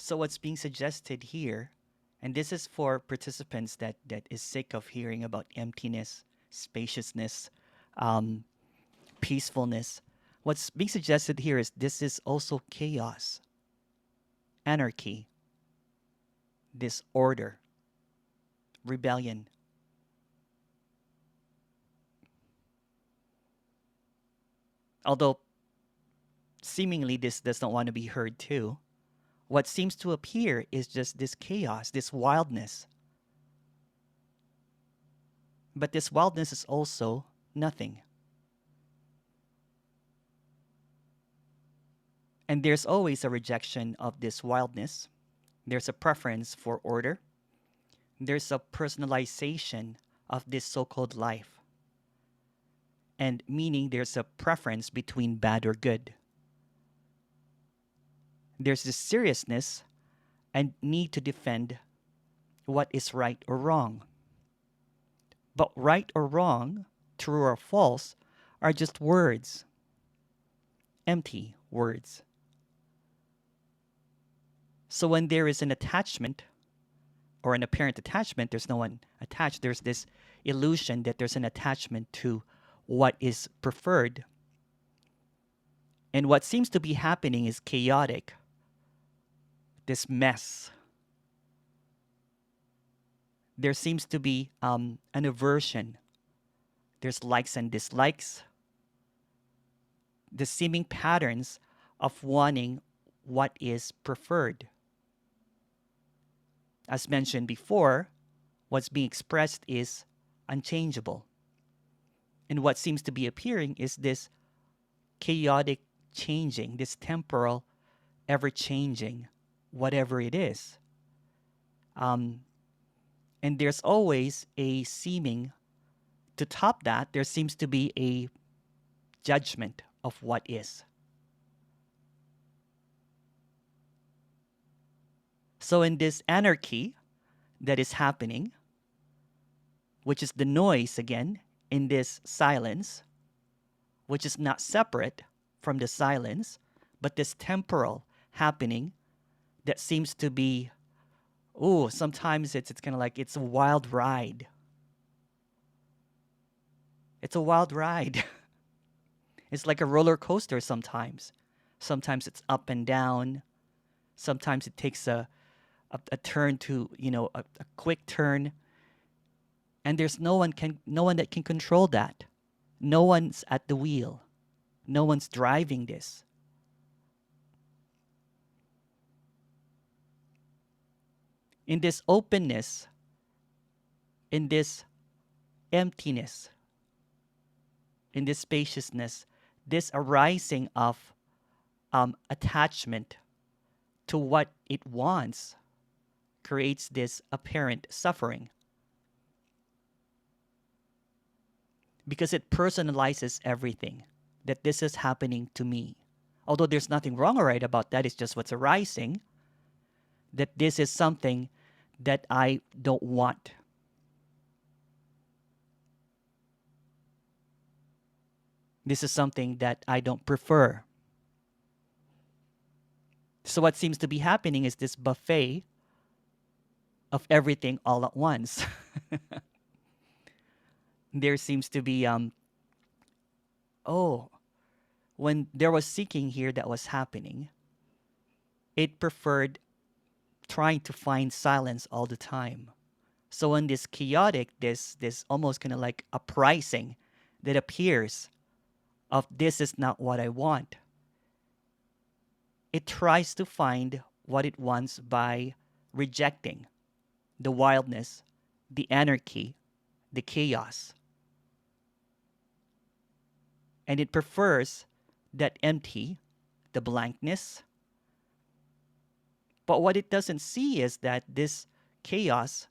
So what's being suggested here, and this is for participants that is sick of hearing about emptiness, spaciousness, um, peacefulness. What's being suggested here is this is also chaos, anarchy, disorder, rebellion. Although seemingly this does not want to be heard too, what seems to appear is just this chaos, this wildness. But this wildness is also nothing. And there's always a rejection of this wildness. There's a preference for order. There's a personalization of this so called life. And meaning there's a preference between bad or good. There's this seriousness and need to defend what is right or wrong. But right or wrong, true or false, are just words, empty words. So when there is an attachment or an apparent attachment, there's no one attached. There's this illusion that there's an attachment to what is preferred. And what seems to be happening is chaotic, this mess. There seems to be an aversion. There's likes and dislikes. The seeming patterns of wanting what is preferred. As mentioned before, what's being expressed is unchangeable. And what seems to be appearing is this chaotic changing, this temporal, ever changing, whatever it is. And there's always a seeming, to top that, there seems to be a judgment of what is. So in this anarchy that is happening, which is the noise again, in this silence, which is not separate from the silence, but this temporal happening that seems to be, sometimes it's kind of like it's a wild ride. It's a wild ride. It's like a roller coaster sometimes. Sometimes it's up and down. Sometimes it takes a turn to, a quick turn. And there's no one that can control that. No one's at the wheel. No one's driving this. In this openness, in this emptiness, in this spaciousness, this arising of attachment to what it wants creates this apparent suffering. Because it personalizes everything, that this is happening to me. Although there's nothing wrong or right about that, it's just what's arising, that this is something that I don't want. This is something that I don't prefer. So what seems to be happening is this buffet of everything all at once. There seems to be, when there was seeking here that was happening, it preferred trying to find silence all the time. So when this chaotic, this almost kind of like uprising that appears of this is not what I want, it tries to find what it wants by rejecting the wildness, the anarchy, the chaos. And it prefers that empty, the blankness. But what it doesn't see is that this chaos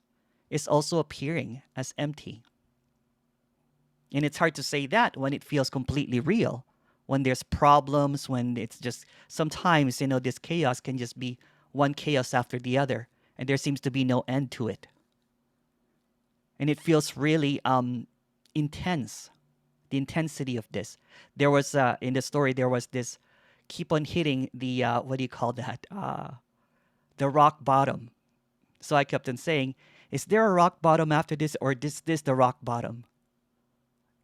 is also appearing as empty. And it's hard to say that when it feels completely real, when there's problems, when it's just sometimes, this chaos can just be one chaos after the other, and there seems to be no end to it. And it feels really intense, the intensity of this. There was, in the story, there was this keep on hitting the, what do you call that? the rock bottom. So I kept on saying, is there a rock bottom after this, or is this the rock bottom?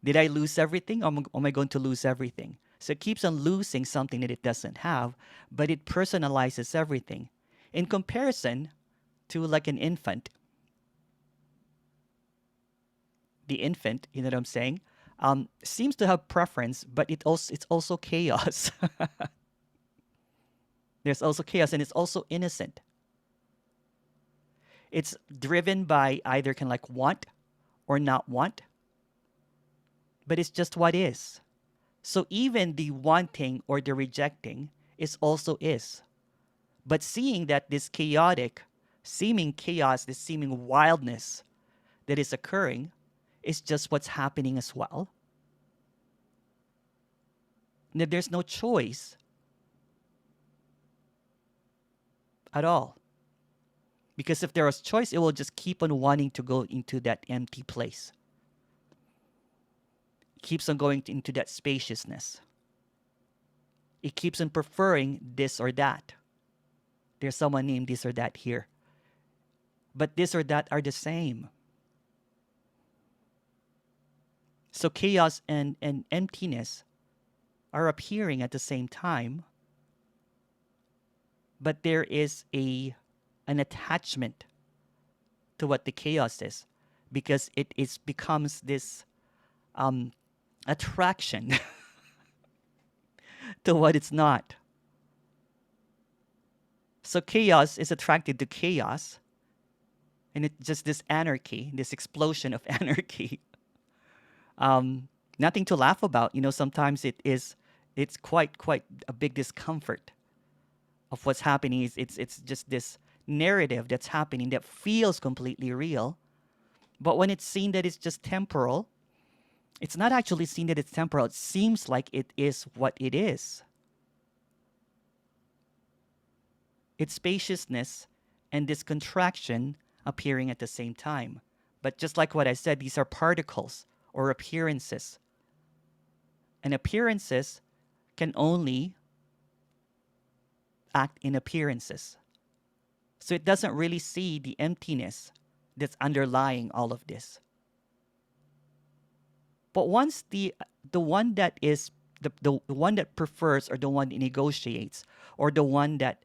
Did I lose everything, or am I going to lose everything? So it keeps on losing something that it doesn't have, but it personalizes everything. In comparison to like an infant, the infant, you know what I'm saying, seems to have preference, but it's also chaos. There's also chaos, and it's also innocent. It's driven by either can like want or not want, but it's just what is. So even the wanting or the rejecting is also is. But seeing that this chaotic, seeming chaos, this seeming wildness that is occurring is just what's happening as well. And that there's no choice at all. Because if there was choice, it will just keep on wanting to go into that empty place. It keeps on going into that spaciousness. It keeps on preferring this or that. There's someone named this or that here. But this or that are the same. So chaos and emptiness are appearing at the same time. But there is an attachment to what the chaos is, because it becomes this attraction to what it's not. So chaos is attracted to chaos, and it's just this anarchy, this explosion of anarchy. Nothing to laugh about. Sometimes it's quite a big discomfort of what's happening. It's just this narrative that's happening that feels completely real. But when it's seen that it's just temporal, it's not actually seen that it's temporal. It seems like it is what it is. It's spaciousness and this contraction appearing at the same time. But just like what I said, these are particles or appearances. And appearances can only act in appearances. So it doesn't really see the emptiness that's underlying all of this. But once the one that is the one that prefers, or the one that negotiates, or the one that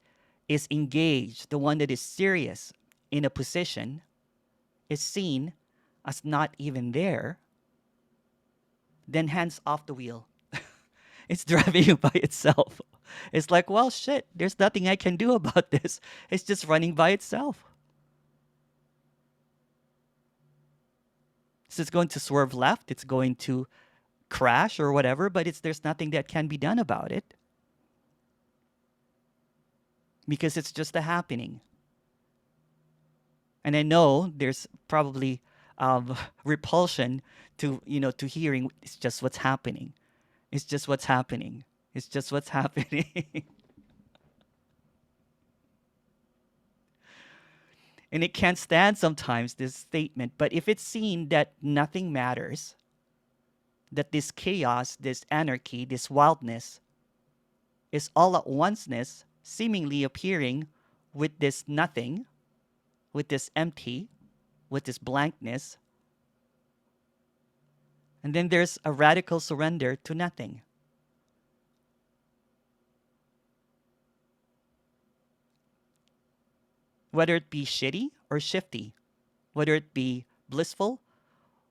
is engaged, the one that is serious in a position, is seen as not even there, then hands off the wheel. It's driving by itself. It's like, well, shit, there's nothing I can do about this. It's just running by itself. So it's going to swerve left, it's going to crash or whatever, but there's nothing that can be done about it. Because it's just a happening. And I know there's probably repulsion to hearing it's just what's happening. It's just what's happening. It's just what's happening. And it can't stand sometimes this statement. But if it's seen that nothing matters, that this chaos, this anarchy, this wildness is all at onceness, seemingly appearing with this nothing, with this empty, with this blankness. And then there's a radical surrender to nothing. Whether it be shitty or shifty, whether it be blissful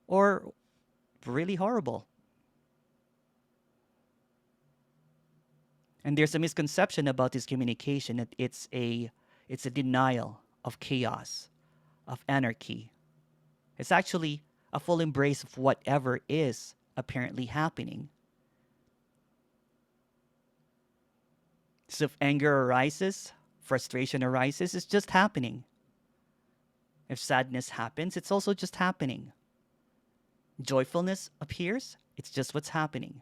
or really horrible. And there's a misconception about this communication that it's a denial of chaos, of anarchy. It's actually a full embrace of whatever is apparently happening. So if anger arises, frustration arises, it's just happening. If sadness happens, it's also just happening. Joyfulness appears, it's just what's happening.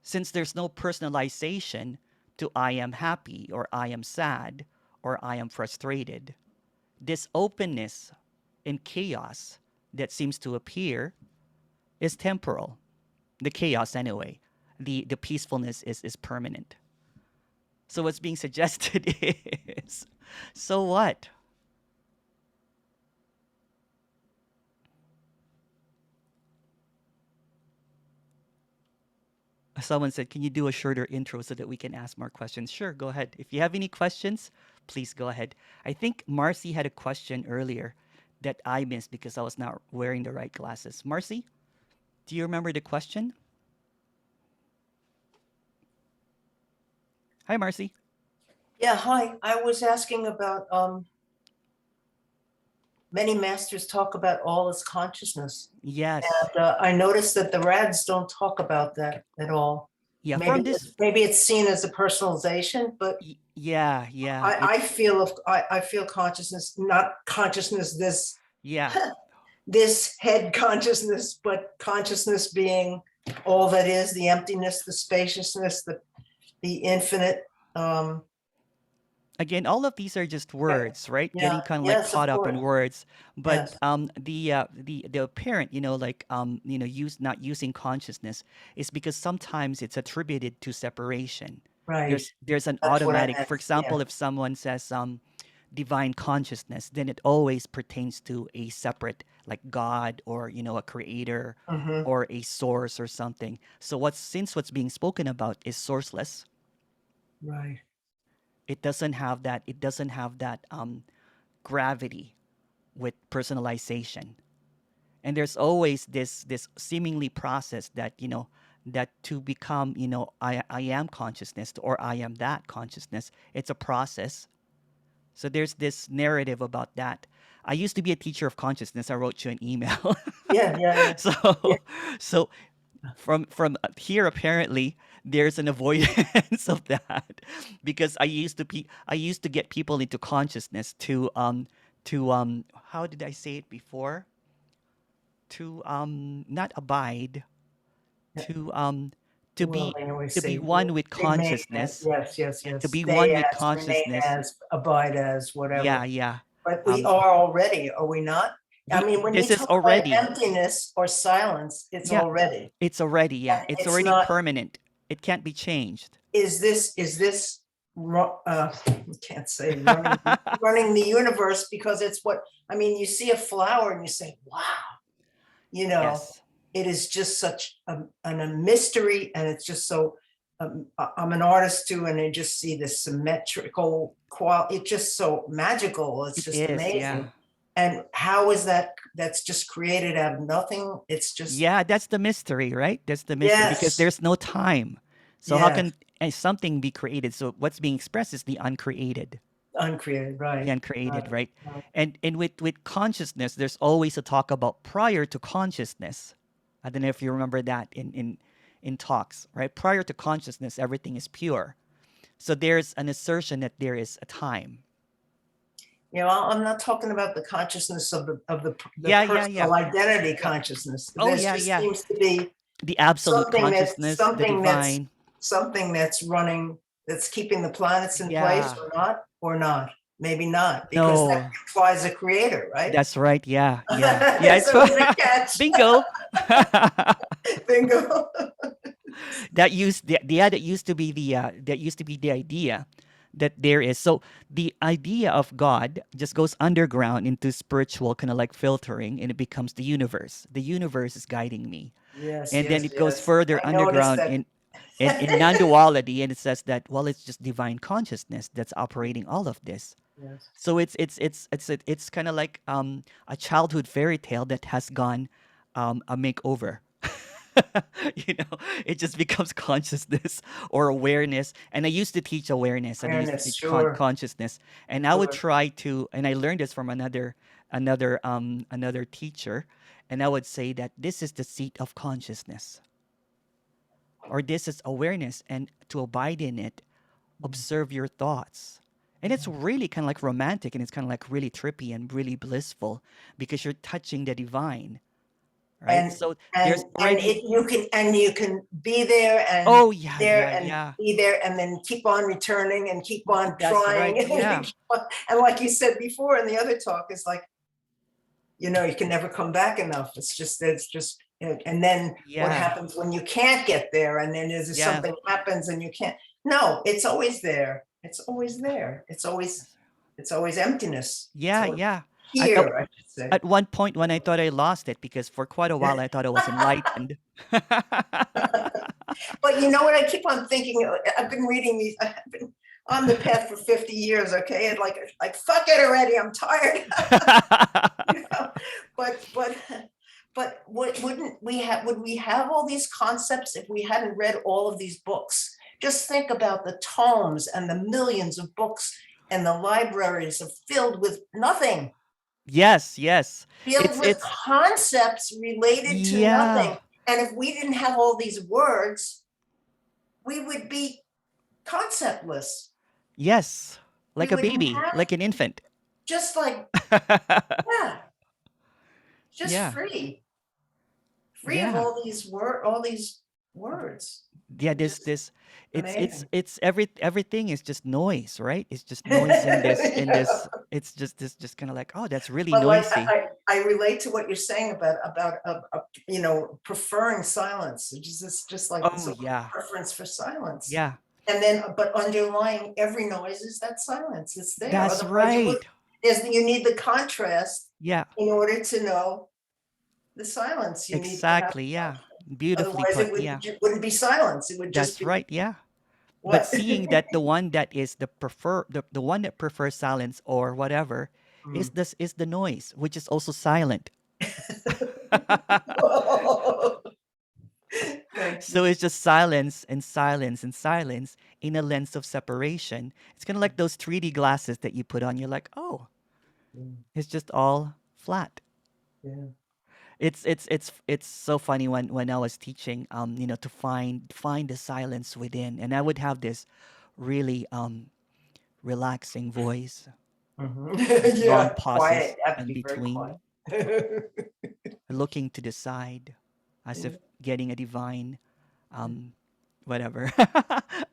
Since there's no personalization to I am happy or I am sad or I am frustrated, this openness in chaos that seems to appear is temporal. The chaos anyway. The peacefulness is permanent. So what's being suggested is, so what? Someone said, can you do a shorter intro so that we can ask more questions? Sure, go ahead. If you have any questions, please go ahead. I think Marcy had a question earlier that I missed because I was not wearing the right glasses. Marcy, do you remember the question? Hi, Marcy. Yeah, hi. I was asking about many masters talk about all as consciousness. Yes. And I noticed that the rads don't talk about that at all. Yeah, Maybe from this. maybe it's seen as a personalization, but Yeah, yeah. I It's feel I feel consciousness, not consciousness yeah. this head consciousness, but consciousness being all that is, the emptiness, the spaciousness, the infinite. Again, all of these are just words, right? Getting Yeah, kind of like yes, of caught up in course. words. But Yes, the apparent, like use not using consciousness is because sometimes it's attributed to separation. right. There's an That's what I automatic. meant. For Yeah. example, if someone says divine consciousness, then it always pertains to a separate, like God or a creator Mm-hmm. or a source or something. So what's being spoken about is sourceless. Right. It doesn't have that gravity with personalization. And there's always this seemingly process that that to become I am consciousness or I am that consciousness. It's a process. So there's this narrative about that. I used to be a teacher of consciousness. I wrote you an email. Yeah, yeah, so yeah. so from here apparently there's an avoidance of that because I used to get people into consciousness to how did I say it before, to not abide, Yeah. to to Well, be they always to be say one with remain as, consciousness. yes, yes, Yeah, to yes. be Stay one with as, remain consciousness. as, abide as, Yeah, whatever. yeah. But we um are already, are we not? I mean, when you this is talk about already. emptiness or silence, it's Yeah, already. it's already, yeah, And it's it's already not, permanent. It can't be changed. is this I can't say running the universe, because it's what, I mean, you see a flower and you say, wow, you know, Yes. it is just such a mystery, and it's just so, I'm an artist too, and I just see this symmetrical quality. It's just so magical. It's It just is, amazing. yeah. And how is that? That's just created out of nothing. It's just, Yeah, that's the mystery, right? That's the mystery because yes, there's no time. So how yes, can something be created? So what's being expressed is the uncreated. uncreated, The right, uncreated, right, right? right. And with consciousness, there's always a talk about prior to consciousness. I don't know if you remember that in talks, right? Prior to consciousness, everything is pure. So there's an assertion that there is a time. You know, I'm not talking about the consciousness of the Yeah, yeah, yeah. personal identity consciousness. Oh, There yeah, just yeah. seems to be The absolute something consciousness, the divine. something that's running, that's keeping the planets in place, Yeah. or not, maybe not, because that No. implies a creator, right? That's right. Yeah, yeah, yeah. It's So it's a catch. bingo. Bingo. That used to be the idea that there is. So the idea of God just goes underground into spiritual kind of like filtering, and it becomes the universe. The universe is guiding me, Yes, and then yes, it goes yes. further I noticed underground that. in non-duality, and it says that well, it's just divine consciousness that's operating all of this. Yes. So it's kind of like a childhood fairy tale that has gone a makeover. It just becomes consciousness or awareness. And I used to teach awareness, and I used to Awareness, teach sure, consciousness, and I would sure. try to, and I learned this from another teacher, and I would say that this is the seat of consciousness, or this is awareness, and to abide in it, observe your thoughts. And it's really kind of like romantic, and it's kind of like really trippy and really blissful because you're touching the divine, right? and So there's and already. you can be there and Oh, yeah, yeah, yeah. be there, and then keep on returning and keep on That's right. trying Yeah. and like you said before in the other talk, it's like, you can never come back enough. It's just and then what Yeah. happens when you can't get there, and then there's Yeah. something happens and you can't. No, it's always there. It's always there. It's always emptiness. It's Yeah, always yeah. At, here, I should say. at one point when I thought I lost it, because for quite a while I thought I was enlightened. But you know what? I keep on thinking. I've been reading these. I've been on the path for 50 years. Okay, and like fuck it already. I'm tired. You know? But wouldn't we have? Would we have all these concepts if we hadn't read all of these books? Just think about the tomes and the millions of books, and the libraries are filled with nothing, Yes, yes. filled with It's concepts related to yeah. nothing. And if we didn't have all these words, we would be conceptless. Yes. We Like a wouldn't baby, have, like an infant. just like, yeah, just Yeah. free of Yeah. all these words. Yeah, Just amazing. it's everything is just noise, right? It's just noise in this Yeah. it's just this just kind of like, oh, that's really But like noisy. I relate to what you're saying about preferring silence. It's just like Oh it's a yeah. preference for silence. Yeah. And then, but underlying every noise is that silence. It's there. That's Otherwise, right. you need the contrast Yeah. in order to know the silence. You need to have Exactly. Yeah. Beautifully otherwise put. Yeah. wouldn't be silence. It would just That's be right. Yeah. But what? seeing that the one that is the one that prefers silence or whatever Mm. is the noise, which is also silent. Thank So you. it's just silence and silence and silence in a lens of separation. It's kind of like those 3D glasses that you put on. You're like, oh, Mm, it's just all flat. yeah. It's so funny when I was teaching, to find the silence within, and I would have this really relaxing voice Mhm. with long Yeah, quiet. pauses You have to in be very quiet. between, looking to the side, as if getting a divine, um, whatever.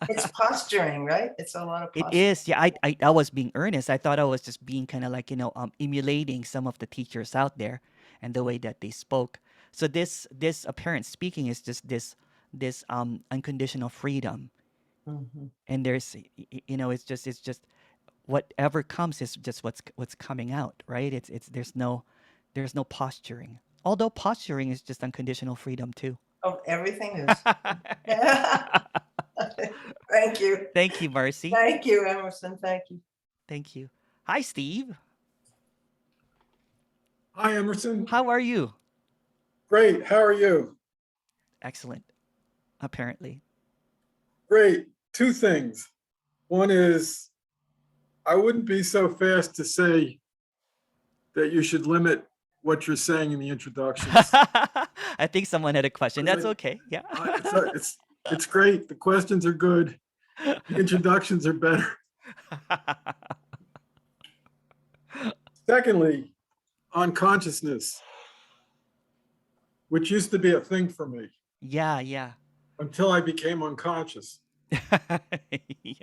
It's posturing, right? It's a lot of It posturing. is, yeah. I was being earnest. I thought I was just being kind of like, emulating some of the teachers out there and the way that they spoke. So this apparent speaking is just this unconditional freedom, Mhm. and it's just whatever comes is just what's coming out, right? It's there's no posturing. Although posturing is just unconditional freedom too. Oh, everything is. Thank you. Thank you, Marcy. Thank you, Emerson. Thank you. Thank you. Hi, Steve. Hi, Emerson. How are you? Great. How are you? Excellent. Apparently. Great. Two things. One is I wouldn't be so fast to say that you should limit what you're saying in the introductions. I think someone had a question. That's I- okay. Yeah. It's great. The questions are good. The introductions are better. Secondly, on consciousness, which used to be a thing for me Yeah, yeah. until I became unconscious. Yeah.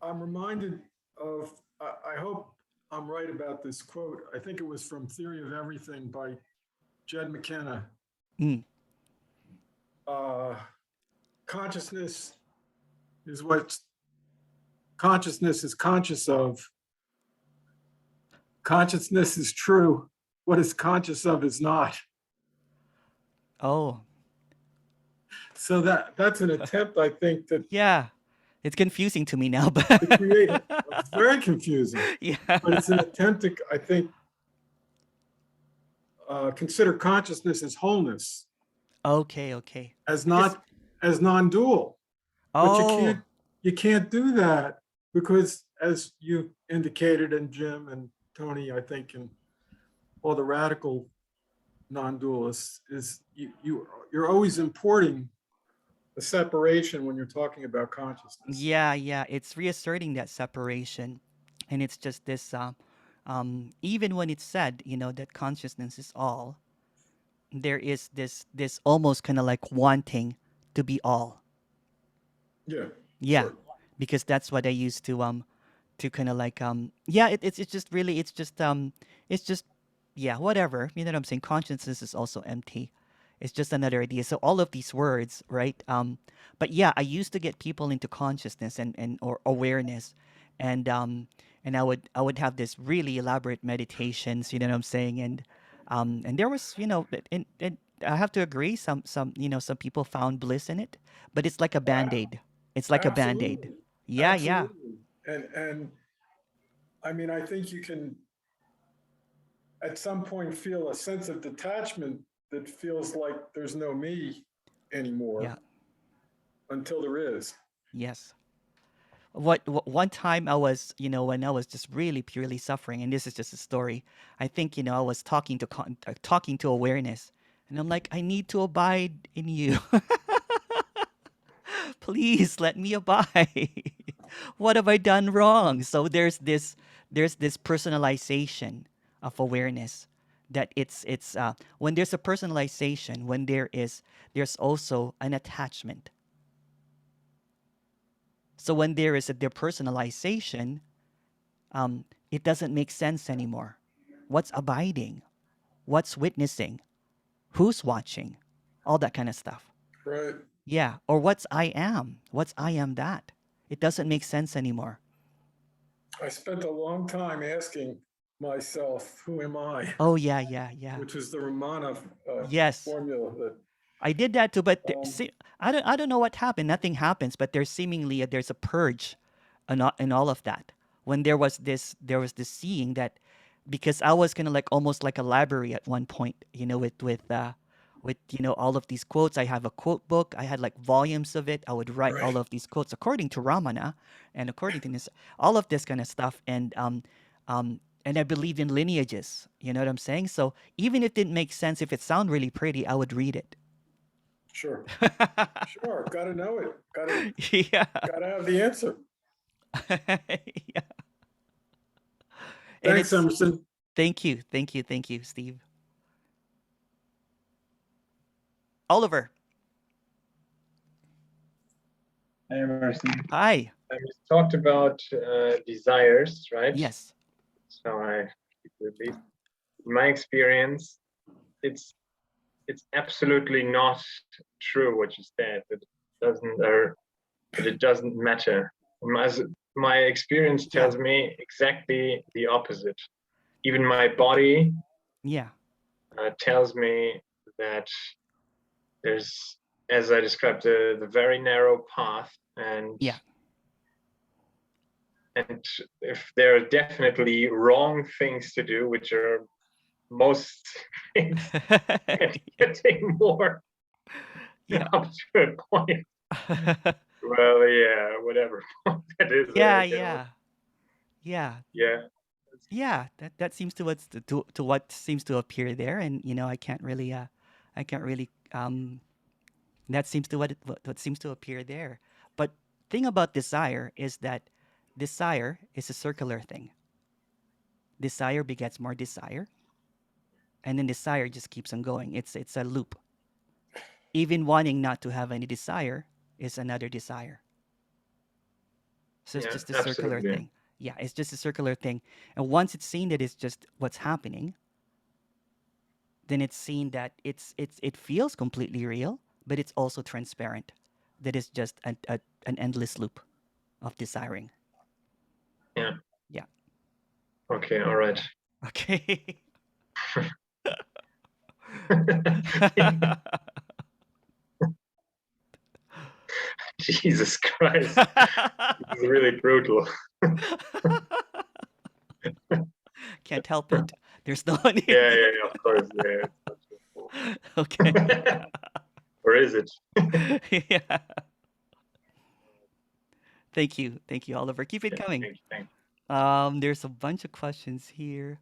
I'm reminded of, I hope I'm right about this quote. I think it was from Theory of Everything by Jed McKenna. Mm. Consciousness is what consciousness is conscious of. Consciousness is true. What it's conscious of is not. Oh, So that's an attempt, I think, yeah. It's confusing to me now, but to create. It's very confusing, yeah. but it's an attempt to, I think, consider consciousness as wholeness, Okay, okay. as Because not as non-dual. But oh, you can't do that because, as you indicated, and Jim and Tony, I think, and all the radical non-dualists, is you're always importing the separation when you're talking about consciousness. yeah, yeah. It's reasserting that separation, and it's just this. Even when it's said, that consciousness is all, there is this almost kind of like wanting to be all. Yeah, Yeah, sure. because that's what I used to kind of like yeah, it's just really it's just yeah, whatever. You know what I'm saying? Consciousness is also empty. It's just another idea. So all of these words, right? But yeah, I used to get people into consciousness and or awareness, and I would have this really elaborate meditations. You know what I'm saying? And there was, and I have to agree. Some people found bliss in it, but it's like a band aid. It's like a band aid. Absolutely. Yeah, yeah, Absolutely. And I mean, I think you can at some point feel a sense of detachment that feels like there's no me yeah. anymore until there is. Yes. One time I was, when I was just really purely suffering, and this is just a story. I think, I was talking to awareness, and I'm like, I need to abide in you. Please let me abide. What have I done wrong? So there's this personalization of awareness, that it's when there's a personalization, when there's also an attachment. So when there is a depersonalization, it doesn't make sense anymore. What's abiding? What's witnessing? Who's watching? All that kind of stuff. Right. Yeah. Or what's I am? What's I am that? It doesn't make sense anymore. I spent a long time asking myself, who am I? Oh, yeah, yeah, yeah. Which is the Ramana Yes. formula that I did that too, but um, I don't know what happened. Nothing happens, but there's seemingly there's a purge, in all of that. When there was this seeing that, because I was kind of like almost like a library at one point, with all of these quotes. I have a quote book. I had like volumes of it. I would write right. all of these quotes according to Ramana, and according to this, all of this kind of stuff, and I believe in lineages. You know what I'm saying? So even if it didn't make sense, if it sounded really pretty, I would read it. Sure. Sure. Got to know it. Yeah. Got to have the answer. Yeah. And Thanks, it's Emerson. thank you, thank you, thank you, Steve. Oliver, Hi, Emerson. hi. We talked about desires, right? Yes. So with these, in my experience, it's absolutely not true what you said. It doesn't matter. My experience tells me exactly the opposite. Even my body Yeah. tells me that there's, as I described, the very narrow path, and Yeah. if there are definitely wrong things to do, which are most things, getting more Yeah. up to a point. Well, yeah, whatever that is. Yeah, yeah. Yeah. Yeah. Yeah, that seems to what seems to appear there, and I can't really that seems to what seems to appear there. But thing about desire is that desire is a circular thing. Desire begets more desire, and then desire just keeps on going. It's a loop. Even wanting not to have any desire is another desire. So it's Yeah, just a circular absolutely. thing. Yeah, it's just a circular thing. And once it's seen that it's just what's happening, then it's seen that it feels completely real, but it's also transparent. That is just an endless loop of desiring. Yeah. Yeah. Okay. All right. Okay. Jesus Christ. It's really brutal. Can't help it. There's no one here. Yeah, of course. Yeah. Okay. Or is it? Yeah. Thank you. Thank you, Oliver. Keep it coming. Thank you. There's a bunch of questions here.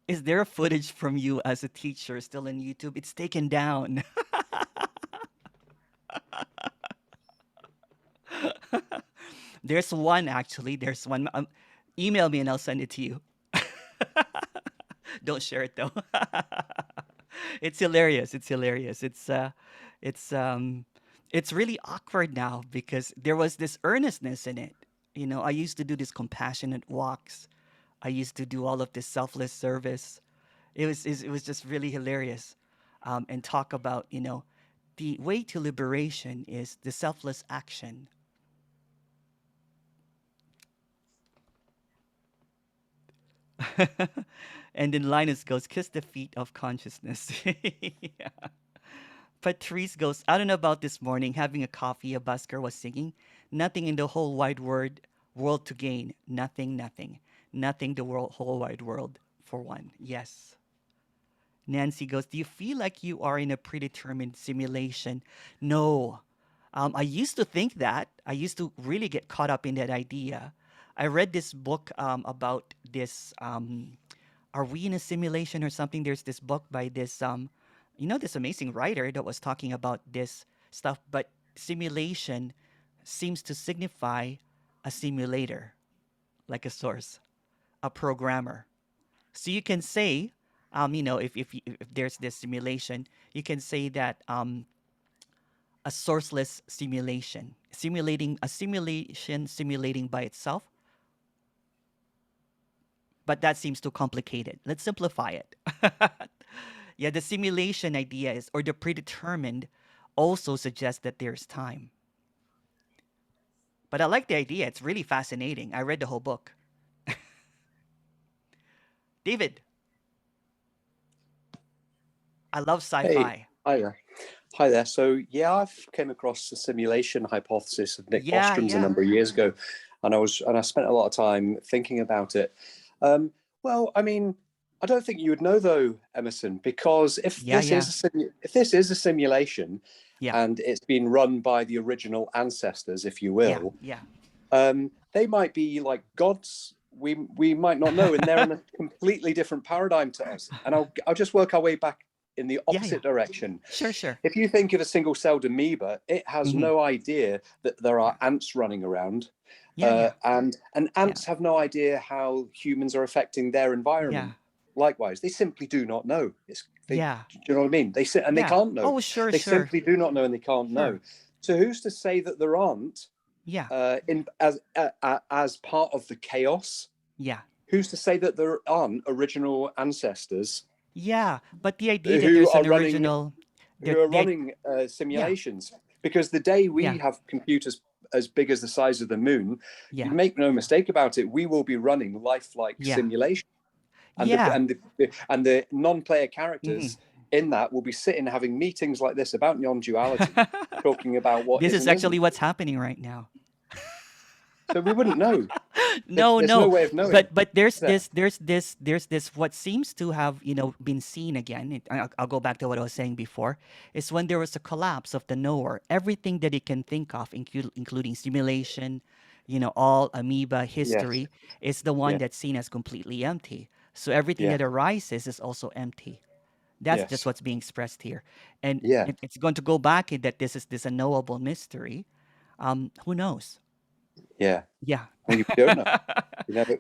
Is there a footage from you as a teacher still on YouTube? It's taken down. There's one actually. There's one. Email me and I'll send it to you. Don't share it though. It's hilarious. It's hilarious. It's it's really awkward now because there was this earnestness in it. I used to do these compassionate walks. I used to do all of this selfless service. It was just really hilarious, and talk about the way to liberation is the selfless action. And then Linus goes, kiss the feet of consciousness. Yeah. Patrice goes, I don't know about this morning, having a coffee, a busker was singing, nothing in the whole wide world to gain. Nothing, nothing. Nothing the whole wide world for one. Yes. Nancy goes, do you feel like you are in a predetermined simulation? No. I used to think that. I used to really get caught up in that idea. I read this book about this. Are we in a simulation or something? There's this book by this amazing writer that was talking about this stuff. But simulation seems to signify a simulator, like a source, a programmer. So you can say, if there's this simulation, you can say that a sourceless simulation, simulating a simulation simulating by itself, but that seems too complicated. Let's simplify it. Yeah, the simulation idea is, or the predetermined, also suggests that there's time. But I like the idea. It's really fascinating. I read the whole book. David, I love Hey, sci-fi. hi there. Hi there. So yeah, I've came across the simulation hypothesis of Nick Yeah, Bostrom's a yeah, number of years ago, and I spent a lot of time thinking about it. Well, I mean, I don't think you would know though, Emerson, because yeah, yeah, if this is a simulation, yeah, and it's been run by the original ancestors, if you yeah, will, yeah. they might be like gods. We might not know, and they're in a completely different paradigm to us. And I'll just work our way back in the Yeah, yeah. opposite direction. Sure, sure. If you think of a single-celled amoeba, it has Hmm. no idea that there are ants running around, Yeah, yeah, and yeah, ants have no idea how humans are affecting their yeah, environment. Likewise, they simply do not know. Do yeah, you know what I mean? They sit and they yeah. can't know. Oh, sure, They sure, simply do not know, and they can't sure. know. So who's to say that there aren't Yeah, in as part of the chaos? yeah, Who's to say that there aren't original ancestors yeah. But the idea that who there's are an running original, who are the running yeah, simulations? Because the day yeah, we have computers as big as the size of the moon, you yeah, make no mistake about it, we will be running lifelike yeah, simulation, and yeah. the non-player Mhm. characters in that will be sitting having meetings like this about non-duality, talking about what This is is and actually isn't. what's happening right now. So we wouldn't know. No, There's no no. way of knowing. But Is there? there's this what seems to have been seen again. I'll go back to what I was saying before. Is when there was a collapse of the knower, everything that it can think of, including simulation, all amoeba Yes. history, is the one Yeah. that's seen as completely empty. So everything Yeah. that arises is also empty. That's just Yes. what's being expressed here, and Yeah. it's going to go back in that this is this unknowable mystery. Who knows? Yeah. Yeah. We don't know.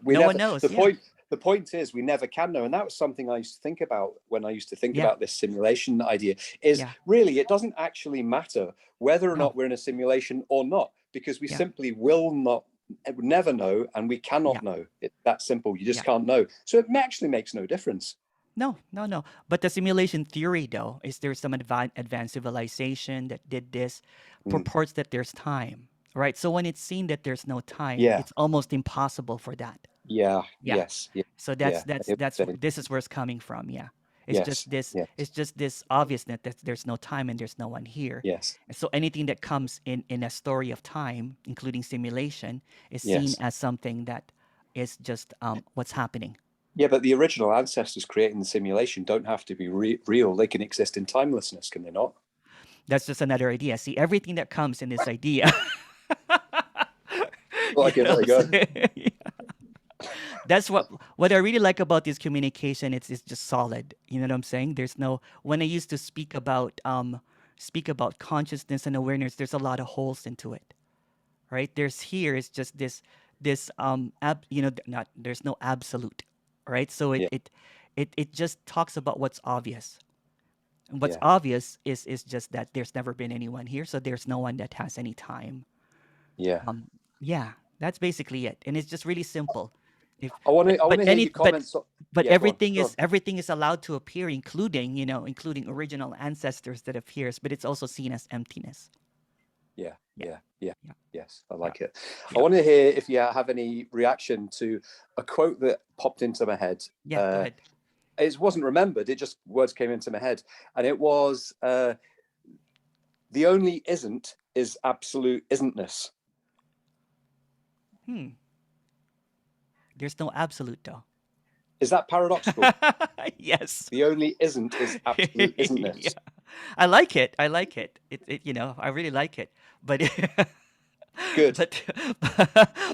We No one never. knows. The Yeah. point is, we never can know, and that was something I used to think about when I used to think Yeah. about this simulation idea. Is Yeah. really, it doesn't actually matter whether or No. not we're in a simulation or not, because we Yeah. simply will not, never know, and we Yeah. cannot know. It's that simple. You just Yeah. can't know. So it actually makes no difference. No, no, no. But the simulation theory, though, is there some advanced civilization that did this, Mm. purports that there's time, right? So when it's seen that there's no time, Yeah. it's almost impossible for that. Yeah. Yeah. Yes. Yeah. So Yeah. this is where it's coming from. Yeah. Yes. Yes. It's just this obviousness that there's no time and there's no one here. Yes. And so anything that comes in a story of time, including simulation, is seen Yes. as something that is just what's happening. Yeah, but the original ancestors creating the simulation don't have to be real. They can exist in timelessness, can they not? That's just another idea. See, everything that comes in this idea. Like it, very good. That's what I really like about this communication. It's just solid. You know what I'm saying? There's no when I used to speak about consciousness and awareness, there's a lot of holes into it. Right? It's just this not there's no absolute. Right? So Yeah, it just talks about what's obvious. And what's yeah, obvious is just that there's never been anyone here, so there's no one that has any time. yeah, Yeah, That's basically it, and it's just really simple. If I want to but hear any your comments. but Yeah, go on. everything is allowed to appear, including including original ancestors that appears, but it's also seen as emptiness. Yeah, Yeah, yeah, yeah. yeah, Yes, I yeah, like it. I yeah. want to hear if you have any reaction to a quote that popped into my head. Yeah, go ahead. It wasn't remembered. It just words came into my head, and it was the only isn't is absolute isn'tness. There's no absolute though. Is that paradoxical? Yes. The only isn't is absolute isn'tness. Yeah. I like it. I like it. I really like it. But Good. but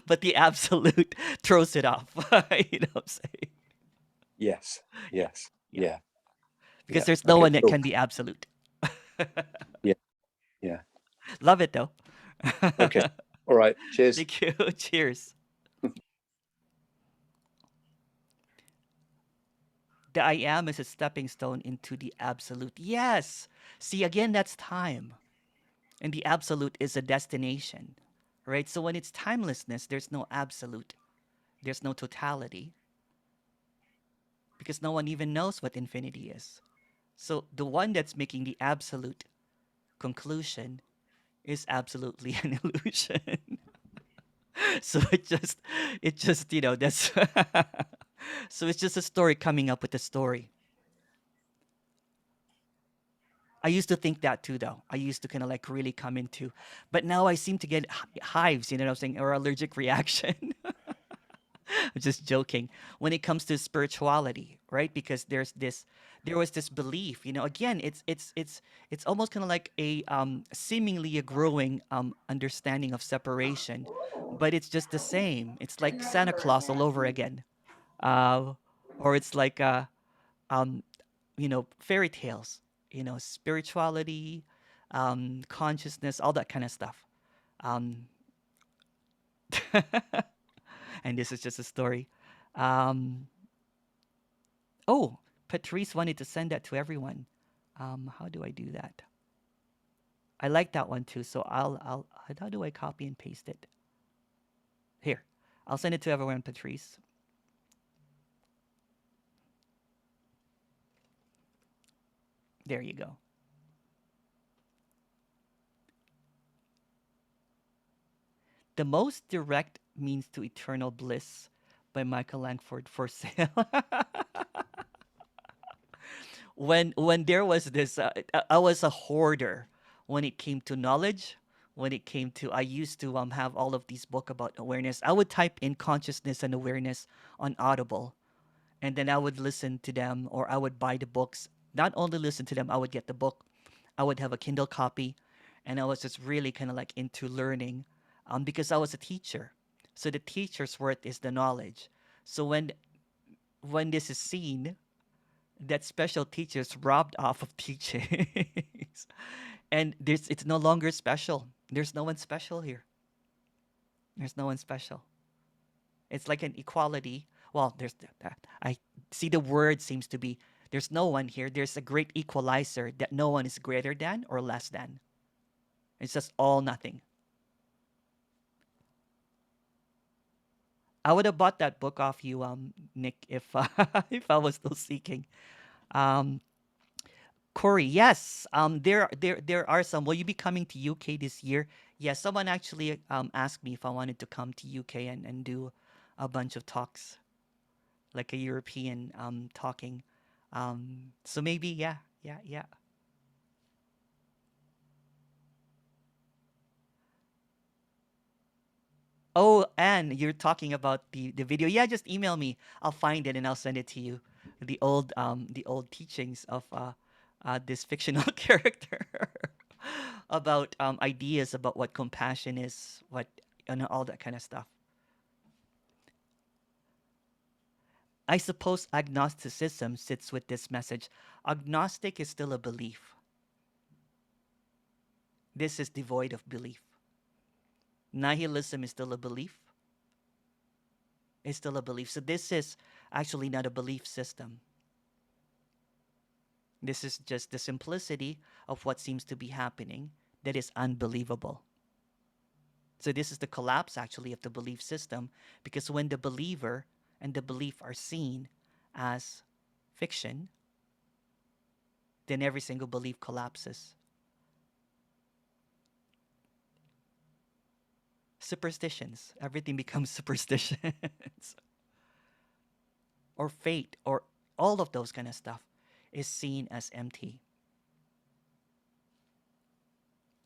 but the absolute throws it off. You know what I'm saying? Yes. Yes. Yeah. Because Yeah. there's no Okay, one that cool. can be absolute. Yeah. Yeah. Love it though. Okay. All right. Cheers. Thank you. Cheers. The I am is a stepping stone into the absolute. Yes. See, again, that's time. And the absolute is a destination, right? So when it's timelessness, there's no absolute, there's no totality, because no one even knows what infinity is. So the one that's making the absolute conclusion is absolutely an illusion. So it just that's so it's just a story coming up with a story. I used to think that too, though. I used to kind of like really come into, but now I seem to get hives, you know what I'm saying, or allergic reaction. I'm just joking. When it comes to spirituality, right? Because there was this belief, again, it's almost kind of like a seemingly a growing understanding of separation, but it's just the same. It's like Santa Claus all over again, uh, or it's like um, fairy tales, spirituality, consciousness, all that kind of stuff. Um, and this is just a story. Um, oh, Patrice wanted to send that to everyone. How do I do that? I like that one too. So how do I copy and paste it? Here, I'll send it to everyone, Patrice. There you go. The Most Direct Means to Eternal Bliss by Michael Langford for sale. When there was this, I was a hoarder when it came to knowledge. When it came to, I used to have all of these book about awareness. I would type in consciousness and awareness on Audible, and then I would listen to them, or I would buy the books. Not only listen to them, I would get the book. I would have a Kindle copy, and I was just really kind of like into learning, because I was a teacher. So the teacher's worth is the knowledge. So when this is seen, that special teachers robbed off of teachings, and it's no longer special. There's no one special here. There's no one special. It's like an equality. Well, I see the word seems to be there's no one here. There's a great equalizer that no one is greater than or less than. It's just all nothing. I would have bought that book off you, Nick, if if I was still seeking. Um, Corey, yes. There are some. Will you be coming to UK this year? Yes. Someone actually asked me if I wanted to come to UK and do a bunch of talks, like a European talking. So maybe, yeah, yeah, yeah. Oh, and you're talking about the video. Yeah, just email me. I'll find it and I'll send it to you. The old teachings of this fictional character about ideas about what compassion is, what and all that kind of stuff. I suppose agnosticism sits with this message. Agnostic is still a belief. This is devoid of belief. Nihilism is still a belief. It's still a belief. So this is actually not a belief system. This is just the simplicity of what seems to be happening that is unbelievable. So this is the collapse actually of the belief system, because when the believer and the belief are seen as fiction, then every single belief collapses. Superstitions, everything becomes superstitions. Or fate, or all of those kind of stuff is seen as empty.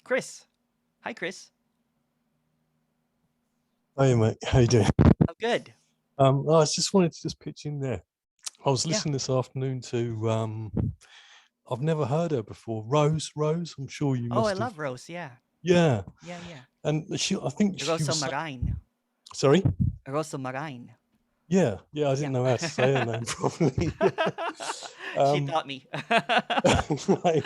Chris. Hi, Chris. Hey mate, how you doing? I'm good. I just wanted to just pitch in there. I was Yeah. listening this afternoon to I've never heard her before. Rose, I'm sure you Oh, I must have. love Rose. Yeah. Yeah, Yeah, yeah. and I think she Rosa was Marine. sorry. Rosa Marine. Yeah, I Yeah. didn't know how to say her name properly. She um, taught me. right.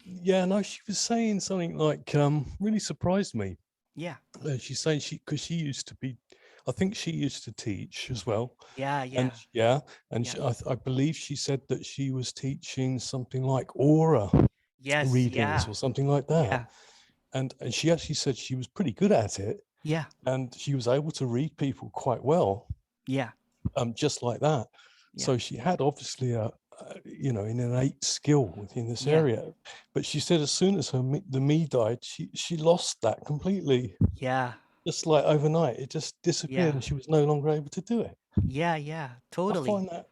Yeah, no, she was saying something like really surprised me. Yeah. She's saying because she used to be, I think she used to teach as well. Yeah, yeah. And and Yeah. I believe she said that she was teaching something like aura Yes, readings yeah. or something like that. Yeah. And she actually said she was pretty good at it, Yeah. and she was able to read people quite well, Yeah. just like that. Yeah. So she had obviously an innate skill within this Yeah. area. But she said as soon as the me died, she lost that completely. Yeah. Just like overnight, it just disappeared, Yeah. and she was no longer able to do it. Yeah, yeah. I Totally. find that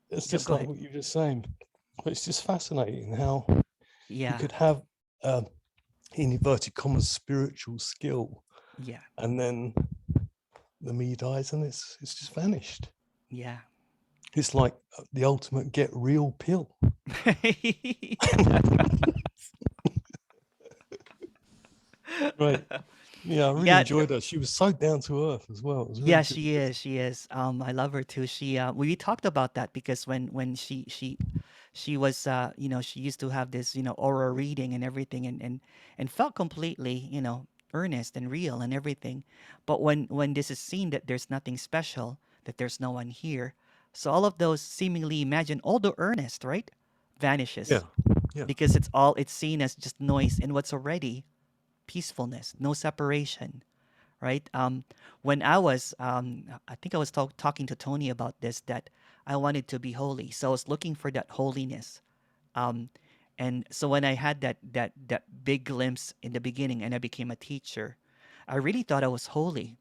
it's Yeah, just go like ahead. what you're just saying. But it's just fascinating how you Yeah. could have, in inverted commas, spiritual skill, Yeah. and then the me dies, and it's just vanished. Yeah. It's like the ultimate get real pill. Right. Yeah, I really Yeah. enjoyed her. She was so down to earth as well. It was Yeah, really good. she is. She is. I love her too. She we talked about that because when she was she used to have this aura reading and everything, and felt completely earnest and real and everything. But when this is seen that there's nothing special, that there's no one here, so all of those seemingly imagined, all the earnest, right, Yeah. vanishes Yeah. because it's seen as just noise in what's already peacefulness, no separation, right? When I think I was talking to Tony about this, that I wanted to be holy, so I was looking for that holiness. Um, and so when I had that big glimpse in the beginning, and I became a teacher, I really thought I was holy.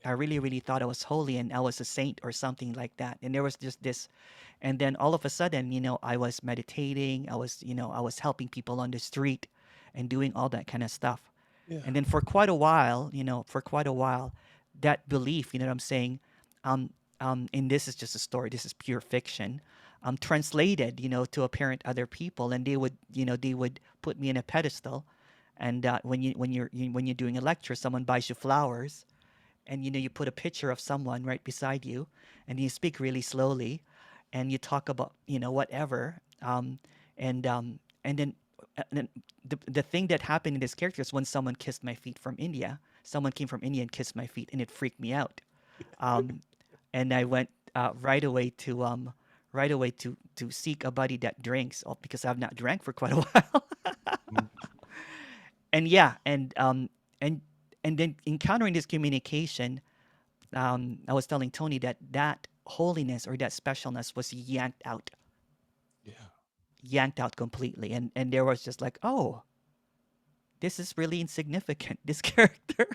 I really, really thought I was holy, and I was a saint or something like that. And there was just this, and then all of a sudden, I was meditating. I was helping people on the street, and doing all that kind of stuff. Yeah. And then for quite a while, that belief, what I'm saying, and this is just a story, this is pure fiction, translated, to apparent other people, and they would put me in a pedestal, and when you're doing a lecture, someone buys you flowers, and you put a picture of someone right beside you, and you speak really slowly, and you talk about whatever, and then the thing that happened in this character is when someone kissed my feet from India. Someone came from India and kissed my feet, and it freaked me out. Um, and I went right away to seek a buddy that drinks, because I've not drank for quite a while. Mm. And yeah, and then encountering this communication, I was telling Tony that holiness or that specialness was Yeah. yanked out completely, and there was just like, oh, this is really insignificant. This character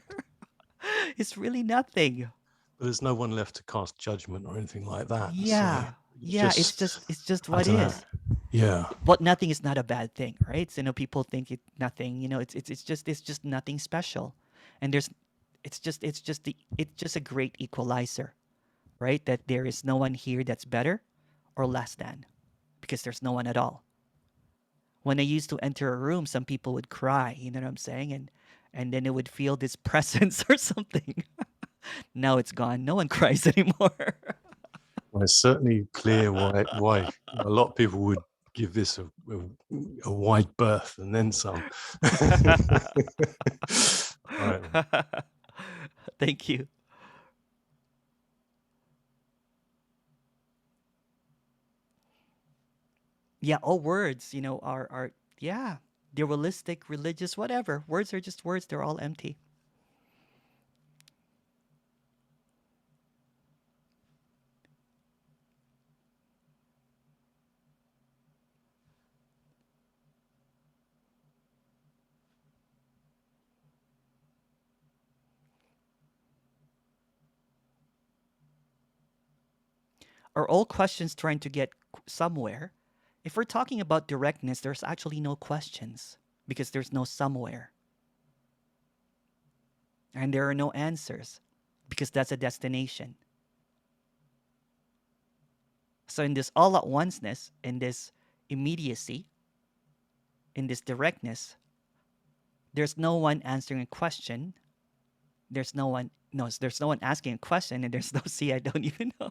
is really nothing. But there's no one left to cast judgment or anything like that. Yeah, So yeah. It's just I what don't know. is. Yeah. But nothing is not a bad thing, right? So people think it nothing. It's just nothing special, and it's just a great equalizer, right? That there is no one here that's better or less than, because there's no one at all. When I used to enter a room, some people would cry, you know what I'm saying? And then it would feel this presence or something. Now it's gone. No one cries anymore. Well, it's certainly clear why a lot of people would give this a wide berth and then some. All right. Thank you. Yeah, all words, are yeah. dualistic, religious, whatever. Words are just words. They're all empty. Are all questions trying to get somewhere? If we're talking about directness, there's actually no questions because there's no somewhere. And there are no answers because that's a destination. So in this all at onceness, in this immediacy, in this directness, there's no one answering a question. There's no one asking a question, and there's no see, I don't even know.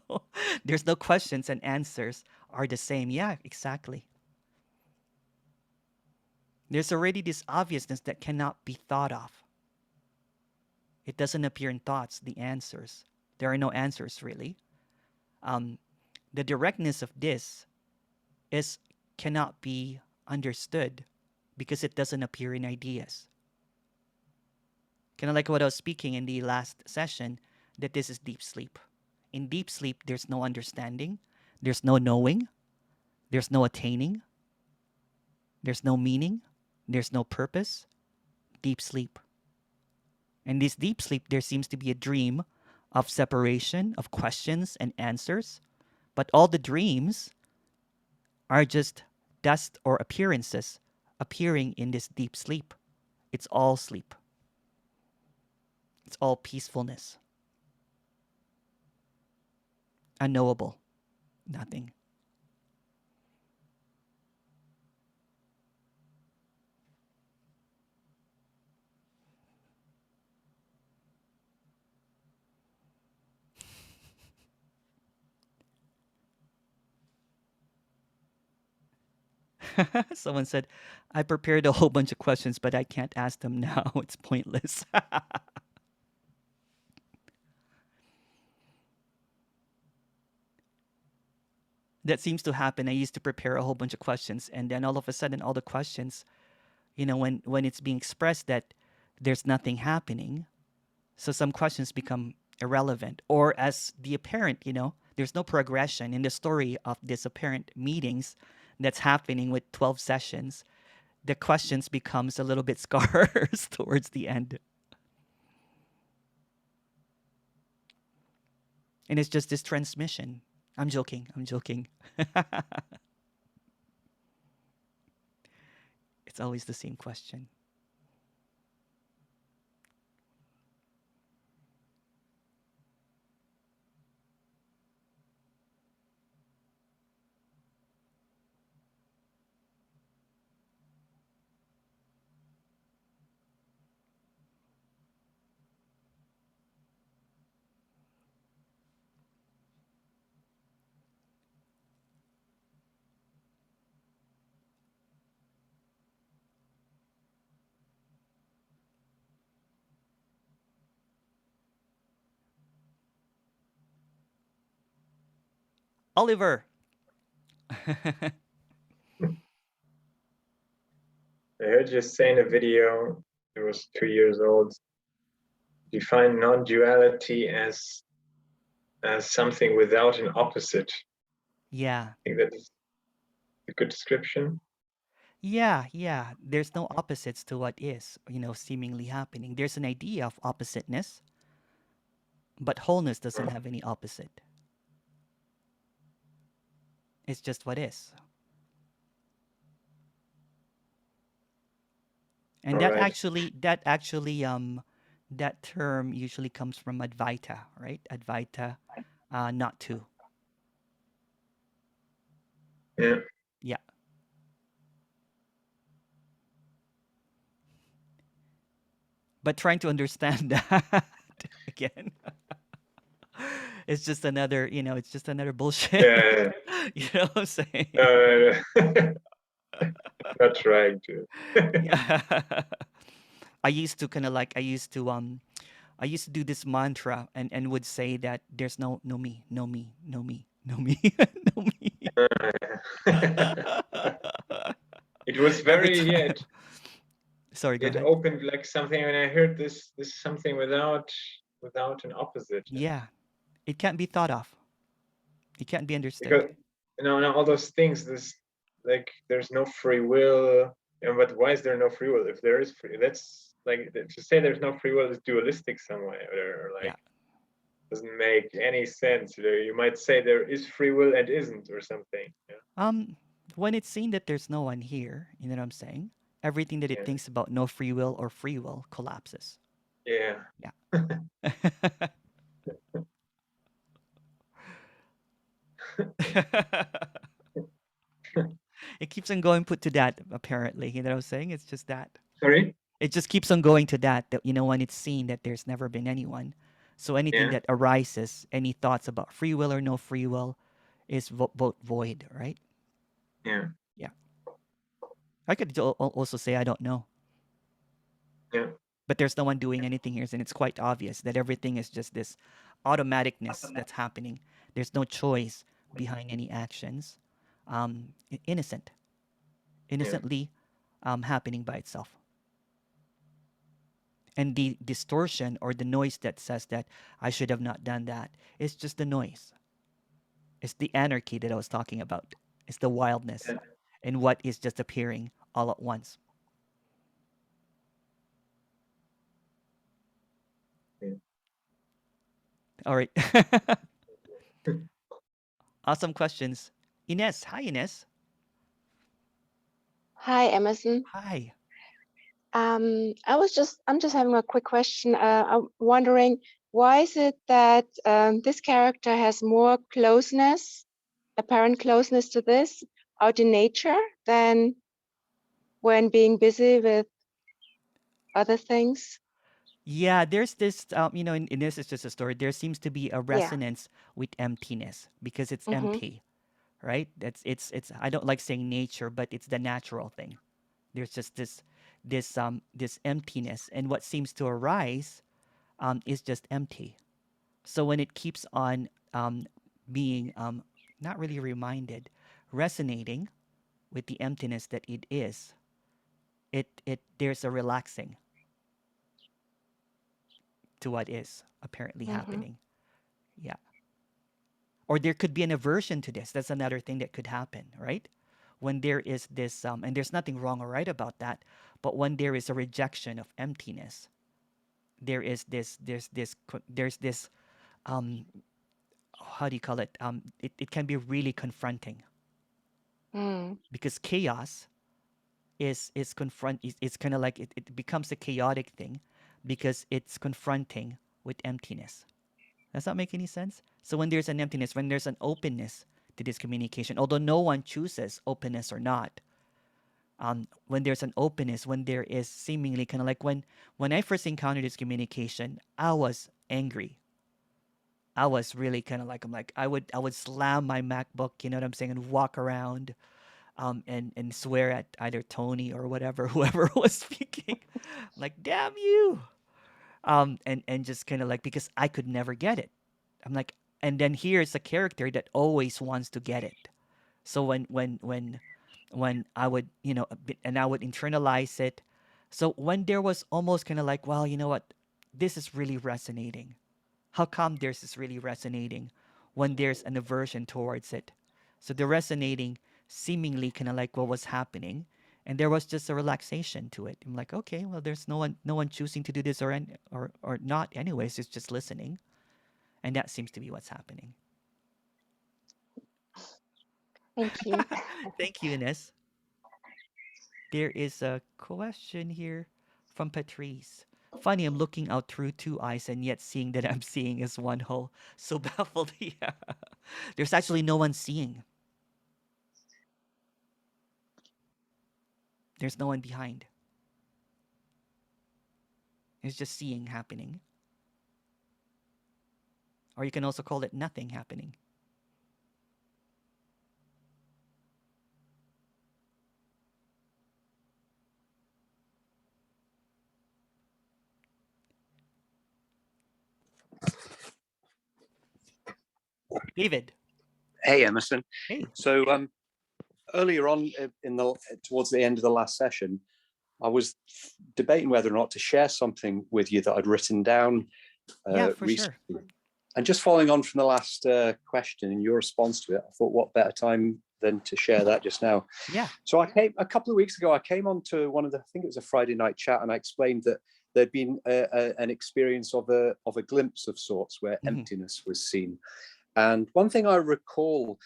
There's no questions and answers are the same. Yeah, exactly. There's already this obviousness that cannot be thought of. It doesn't appear in thoughts, the answers. There are no answers really. The directness of this cannot be understood because it doesn't appear in ideas. Kind of like what I was speaking in the last session, that this is deep sleep. In deep sleep, there's no understanding, there's no knowing, there's no attaining, there's no meaning, there's no purpose. Deep sleep. In this deep sleep, there seems to be a dream of separation, of questions and answers, but all the dreams are just dust or appearances appearing in this deep sleep. It's all sleep. It's all peacefulness. Unknowable. Nothing. Someone said, I prepared a whole bunch of questions, but I can't ask them now. It's pointless. That seems to happen. I used to prepare a whole bunch of questions, and then all of a sudden, all the questions, when it's being expressed that there's nothing happening, so some questions become irrelevant. Or as the apparent, there's no progression in the story of this apparent meetings that's happening with 12 sessions. The questions becomes a little bit scarce towards the end. And it's just this transmission. I'm joking. It's always the same question. Oliver. I heard you say in a video, it was 2 years old, define non-duality as something without an opposite. Yeah. I think that's a good description. Yeah. There's no opposites to what is, seemingly happening. There's an idea of oppositeness, but wholeness doesn't have any opposite. It's just what is. And that term usually comes from Advaita, right? Advaita, not to. Yeah. Yeah. But trying to understand that again, it's just another, bullshit. Yeah. You know what I'm saying? Not trying to. Yeah. I used to do this mantra and would say that there's no me, no me, no me, no me, no me. It was very Sorry, go it ahead. opened like something, and I heard this something without an opposite. Yeah, it can't be thought of. It can't be understood. Because now all those things, this like there's no free will, and but why is there no free will? If there is free, that's like to say there's no free will is dualistic somewhere, or like Yeah. doesn't make any sense. You might say there is free will and isn't, or something. Yeah. When it's seen that there's no one here, you know what I'm saying? Everything that it Yeah. thinks about no free will or free will collapses. Yeah. Yeah. It keeps on going put to that, apparently. You know what I'm saying? It's just that. Sorry. It just keeps on going to that, you know, when it's seen that there's never been anyone. So anything Yeah. that arises, any thoughts about free will or no free will, is both void, right? Yeah. Yeah. I could also say I don't know. Yeah. But there's no one doing anything here, and it's quite obvious that everything is just this automaticness that's happening. There's no choice behind any actions. Innocently happening by itself. And the distortion or the noise that says that I should have not done that is just the noise. It's the anarchy that I was talking about. It's the wildness Yeah. and what is just appearing all at once. Yeah. All right. Awesome questions. Ines. Hi, Ines. Hi, Emerson. Hi. I'm just having a quick question. I'm wondering, why is it that this character has more closeness, apparent closeness to this out in nature than when being busy with other things? Yeah, there's this, you know, in this is just a story. There seems to be a Yeah. resonance with emptiness because it's Mm-hmm. empty, right? It's. I don't like saying nature, but it's the natural thing. There's just this emptiness, and what seems to arise, is just empty. So when it keeps on being not really reminded, resonating with the emptiness that it is, it there's a relaxing to what is apparently Mm-hmm. happening. Yeah. Or there could be an aversion to this. That's another thing that could happen, right? When there is this, and there's nothing wrong or right about that, but when there is a rejection of emptiness, there is there's this, um, how do you call it? It can be really confronting Mm. because chaos it's kind of like it becomes a chaotic thing because it's confronting with emptiness. Does that make any sense? So when there's an emptiness, when there's an openness to this communication, although no one chooses openness or not, when there's an openness, when there is seemingly kind of like when I first encountered this communication, I was angry. I was really kind of like I would slam my MacBook, you know what I'm saying, and walk around, and swear at either Tony or whatever whoever was speaking, like damn you, and just kind of like because I could never get it. I'm like, and then here's a character that always wants to get it. So when I would, you know, and I would internalize it. So when there was almost kind of like, well, you know what, this is really resonating. How come this is really resonating when there's an aversion towards it? So the resonating seemingly kind of like what was happening, and there was just a relaxation to it. I'm like, okay, well, there's no one choosing to do this or not. Anyways, it's just listening, and that seems to be what's happening. Thank you. Thank you, Ines. There is a question here from Patrice. Funny, I'm looking out through two eyes and yet seeing that I'm seeing is one whole. So baffled. Yeah. There's actually no one seeing. There's no one behind. It's just seeing happening. Or you can also call it nothing happening. David. Hey, Emerson. Hey. So earlier on towards the end of the last session, I was debating whether or not to share something with you that I'd written down Yeah, for recently. sure. And just following on from the last question and your response to it, I thought, what better time than to share that just now? Yeah. So I came a couple of weeks ago. I came on to one of the, I think it was a Friday night chat, and I explained that there'd been an experience of a glimpse of sorts where emptiness was seen. And one thing I recall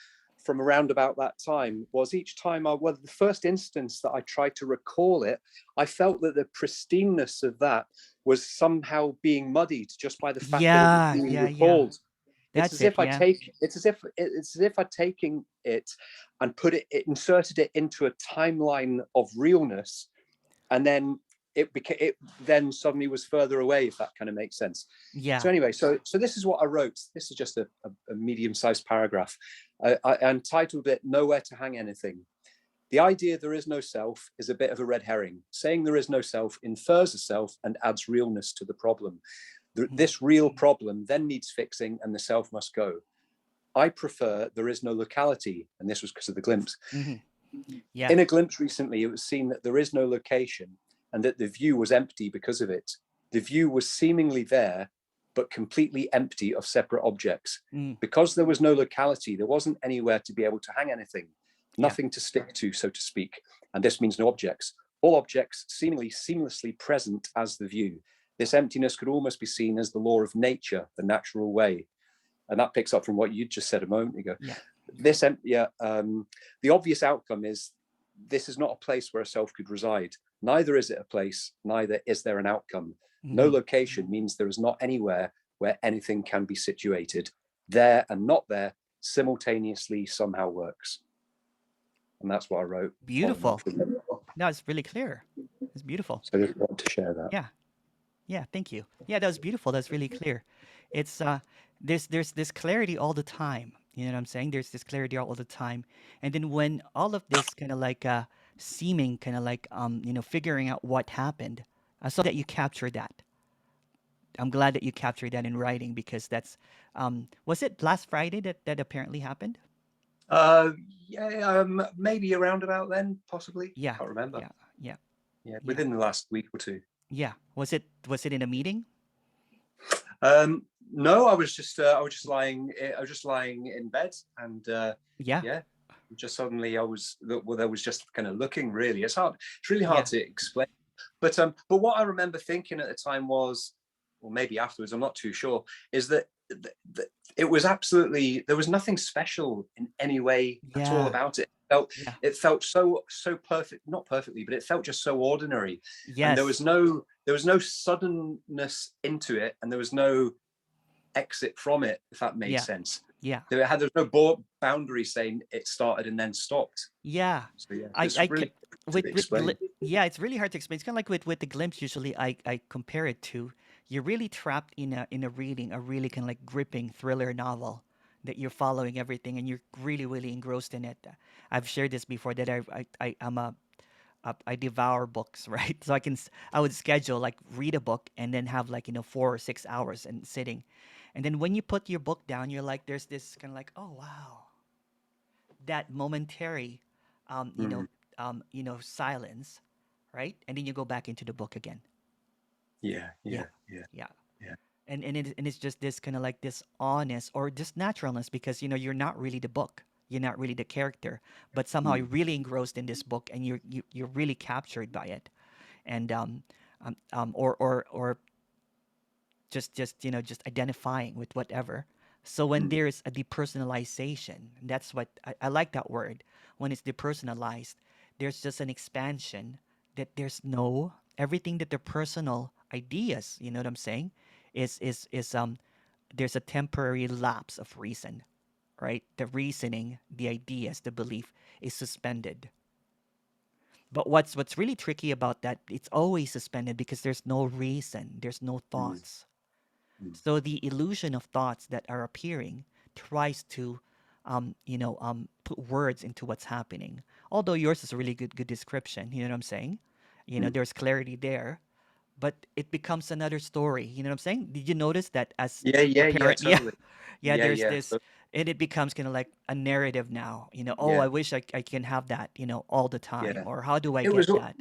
from around about that time was each time the first instance that I tried to recall it, I felt that the pristineness of that was somehow being muddied just by the fact that it was being recalled. That's It's as if It's as if I'd taken it and inserted it into a timeline of realness, and then it then suddenly was further away, if that kind of makes sense. Yeah. So anyway, so this is what I wrote. This is just a medium-sized paragraph. I entitled it "Nowhere to Hang Anything." The idea there is no self is a bit of a red herring. Saying there is no self infers a self and adds realness to the problem. This real problem then needs fixing, and the self must go. I prefer there is no locality, and this was because of the glimpse. Yeah. In a glimpse recently, it was seen that there is no location, and that the view was empty because of it. The view was seemingly there, but completely empty of separate objects. Because there was no locality, there wasn't anywhere to be able to hang anything, nothing to stick to, so to speak. And this means no objects. All objects seemingly seamlessly present as the view. This emptiness could almost be seen as the law of nature, the natural way. And that picks up from what you just said a moment ago. Yeah. The obvious outcome is this is not a place where a self could reside. Neither is it a place, neither is there an outcome. No location means there is not anywhere where anything can be situated. There and not there simultaneously somehow works. And that's what I wrote. Beautiful. No, it's really clear. It's beautiful. So I just want to share that. Yeah. Yeah, thank you. Yeah, that was beautiful. That's really clear. It's there's this clarity all the time. You know what I'm saying? There's this clarity all the time. And then when all of this kind of like seeming kind of like figuring out what happened, I saw that you captured that. I'm glad that you captured that in writing, because that's was it last Friday that apparently happened? Maybe around about then, possibly. Yeah. Can't remember. Yeah. Within the last week or two. Yeah. Was it in a meeting? No, I was just lying in bed, and just suddenly there was just kind of looking. Really, it's really hard to explain. But what I remember thinking at the time was, or maybe afterwards, I'm not too sure, is that it was absolutely, there was nothing special in any way at all about it. It felt so perfect, not perfectly, but it felt just so ordinary. Yes. And there was no suddenness into it, and there was no exit from it, if that makes sense. Yeah. There was no boundary saying it started and then stopped. Yeah. So yeah, it's really hard to explain. It's kind of like with the glimpse. Usually, I compare it to, you're really trapped in a reading, a really kind of like gripping thriller novel that you're following everything, and you're really, really engrossed in it. I've shared this before that I devour books, right? So I would schedule like read a book and then have 4 or 6 hours and sitting, and then when you put your book down, you're like, there's this kind of like, oh wow, that momentary, silence, right? And then you go back into the book again. Yeah. And it's just this kind of like this honest or just naturalness, because you're not really the book, you're not really the character, but somehow you're really engrossed in this book, and you're really captured by it, and or just identifying with whatever. So when there's a depersonalization, that's what I like that word. When it's depersonalized, there's just an expansion, that there's no everything that the personal ideas, you know what I'm saying, is there's a temporary lapse of reason, right? The reasoning, the ideas, the belief is suspended. But what's really tricky about that, it's always suspended because there's no reason, there's no thoughts. So the illusion of thoughts that are appearing tries to put words into what's happening. Although yours is a really good description, you know what I'm saying? There's clarity there, but it becomes another story. You know what I'm saying? Did you notice that as a parent? Totally. There's this, and it becomes kind of like a narrative now. I wish I can have that, all the time, or how do I get that?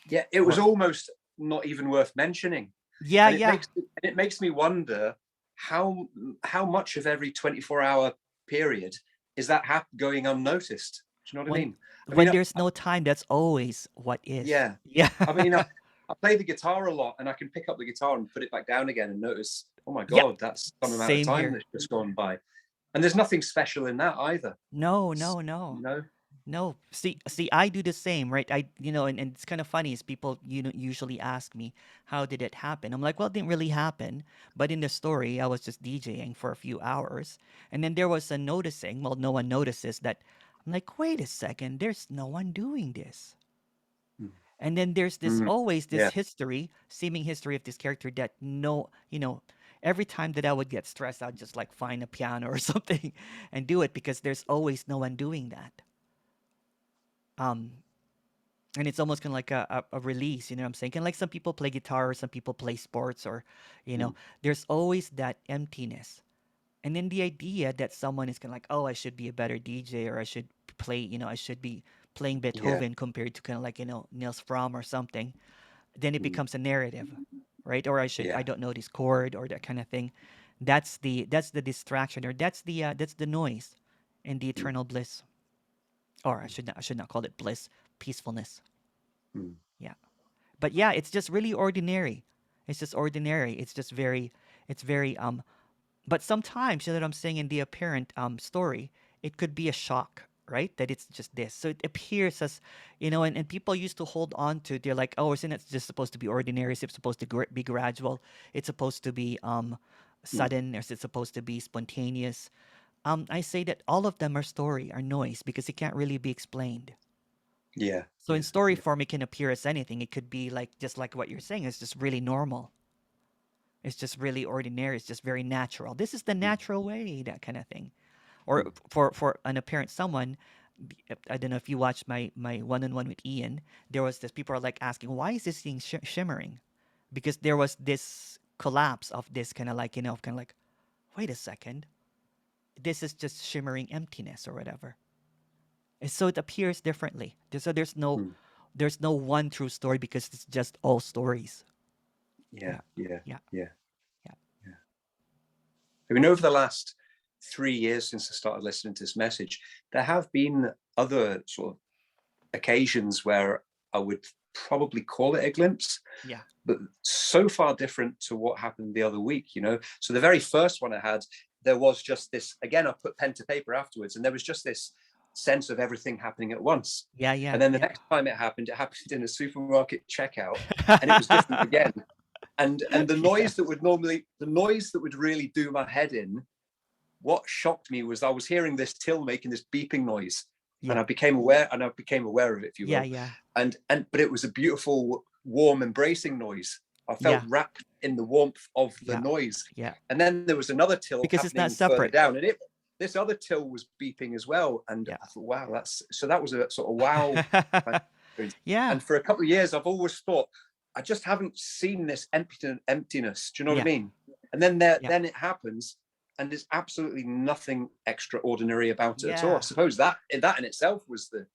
Yeah, it was Or- almost not even worth mentioning. Yeah, And yeah. it makes me wonder how much of every 24-hour period is that going unnoticed. Do you know what I mean? When there's no time, that's always what is. Yeah. Yeah. I mean, I play the guitar a lot, and I can pick up the guitar and put it back down again and notice, oh my Yeah. God, that's some amount of Same time here. that's just gone by. And there's nothing special in that either. No. You know? No. See, I do the same, right? And it's kind of funny is people, usually ask me, how did it happen? I'm like, well, it didn't really happen. But in the story, I was just DJing for a few hours. And then there was a noticing, well, no one notices that. I'm like, wait a second, there's no one doing this. And then there's this always this seeming history of this character that every time that I would get stressed, I'd just like find a piano or something and do it because there's always no one doing that. And it's almost kind of like a release, you know what I'm saying? Kind of like some people play guitar or some people play sports or, there's always that emptiness. And then the idea that someone is kind of like, oh, I should be a better DJ or I should play, I should be playing Beethoven compared to kind of like, Niels Fromm or something. Then it becomes a narrative, right? Or I don't know this chord or that kind of thing. That's the distraction or that's the noise and the eternal bliss. Or I should not call it bliss, peacefulness. Yeah. But yeah, it's just really ordinary. It's just ordinary. It's very but sometimes, you know what I'm saying, in the apparent story, it could be a shock, right? That it's just this. So it appears as, and people used to hold on to, they're like, oh, isn't it just supposed to be ordinary? Is it supposed to be gradual? It's supposed to be sudden? Or is it supposed to be spontaneous? I say that all of them are noise because it can't really be explained. Yeah. So in story form, it can appear as anything. It could be like, just like what you're saying, it's just really normal. It's just really ordinary. It's just very natural. This is the natural way, that kind of thing. Or for an apparent someone, I don't know if you watched my one-on-one with Ian, there was this, people are like asking, why is this thing shimmering? Because there was this collapse of this kind of like, wait a second. This is just shimmering emptiness or whatever. And so it appears differently. So there's no one true story because it's just all stories. Yeah. Yeah. I mean, over the last 3 years since I started listening to this message, there have been other sort of occasions where I would probably call it a glimpse. Yeah. But so far different to what happened the other week, So the very first one I had, there was just this, again, I put pen to paper afterwards, and there was just this sense of everything happening at once. Yeah. And then the next time it happened in a supermarket checkout, and it was different again. And the noise that would really do my head in, what shocked me was I was hearing this till making this beeping noise, and I became aware of it, if you will. Yeah. But it was a beautiful, warm, embracing noise. I felt wrapped in the warmth of the noise. Yeah. And then there was another till because it's not further separate down, and this other till was beeping as well. And I thought, wow, that was a sort of wow. Yeah. And for a couple of years, I've always thought, I just haven't seen this emptiness. Do you know what I mean? And then then it happens, and there's absolutely nothing extraordinary about it at all. I suppose that in itself was the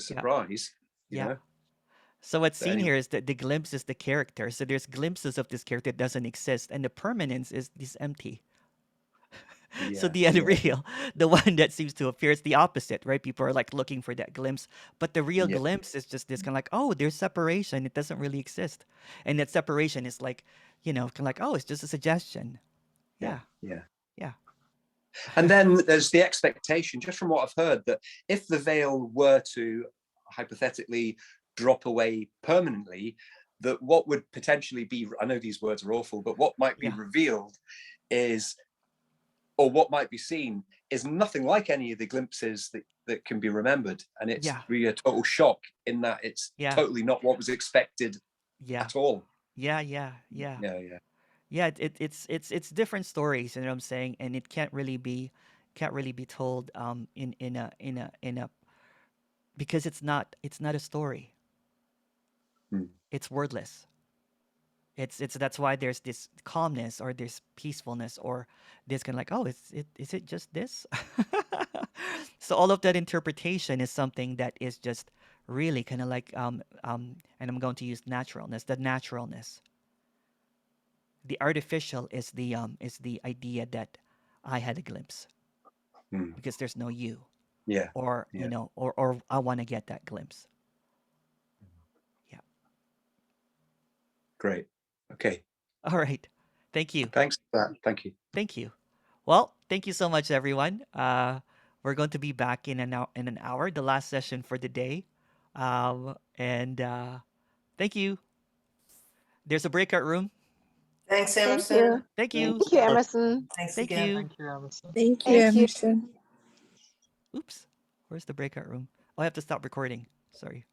surprise. You know? So what's seen here is that the glimpse is the character. So there's glimpses of this character that doesn't exist, and the permanence is this empty. So the unreal, the one that seems to appear, is the opposite, right? People are like looking for that glimpse, but the real glimpse is just this kind of like, oh, there's separation. It doesn't really exist, and that separation is like, kind of like, oh, it's just a suggestion. Yeah. And then there's the expectation, just from what I've heard, that if the veil were to hypothetically drop away permanently, that what would potentially be, I know these words are awful, but what might be revealed is, or what might be seen, is nothing like any of the glimpses that can be remembered. And it's really a total shock in that it's totally not what was expected at all. Yeah. It's different stories, you know what I'm saying, and it can't really be told in a because it's not a story. It's wordless. It's that's why there's this calmness or this peacefulness or this kind of like, oh, is it just this? So all of that interpretation is something that is just really kind of like and I'm going to use naturalness, the naturalness. The artificial is the idea that I had a glimpse because there's no you, Yeah. or Yeah. you know, or I want to get that glimpse. Yeah. Great. Okay. All right. Thank you. Thanks for that. Thank you. Thank you. Well, thank you so much, everyone. We're going to be back in an hour, the last session for the day. And thank you. There's a breakout room. Thanks, Thank Emerson. you. Thank you. Thank you, Emerson. Thanks Thank again. you. Thank you, Emerson. Thank you, Thank you. Emerson. Oops. Where's the breakout room? Oh, I have to stop recording. Sorry.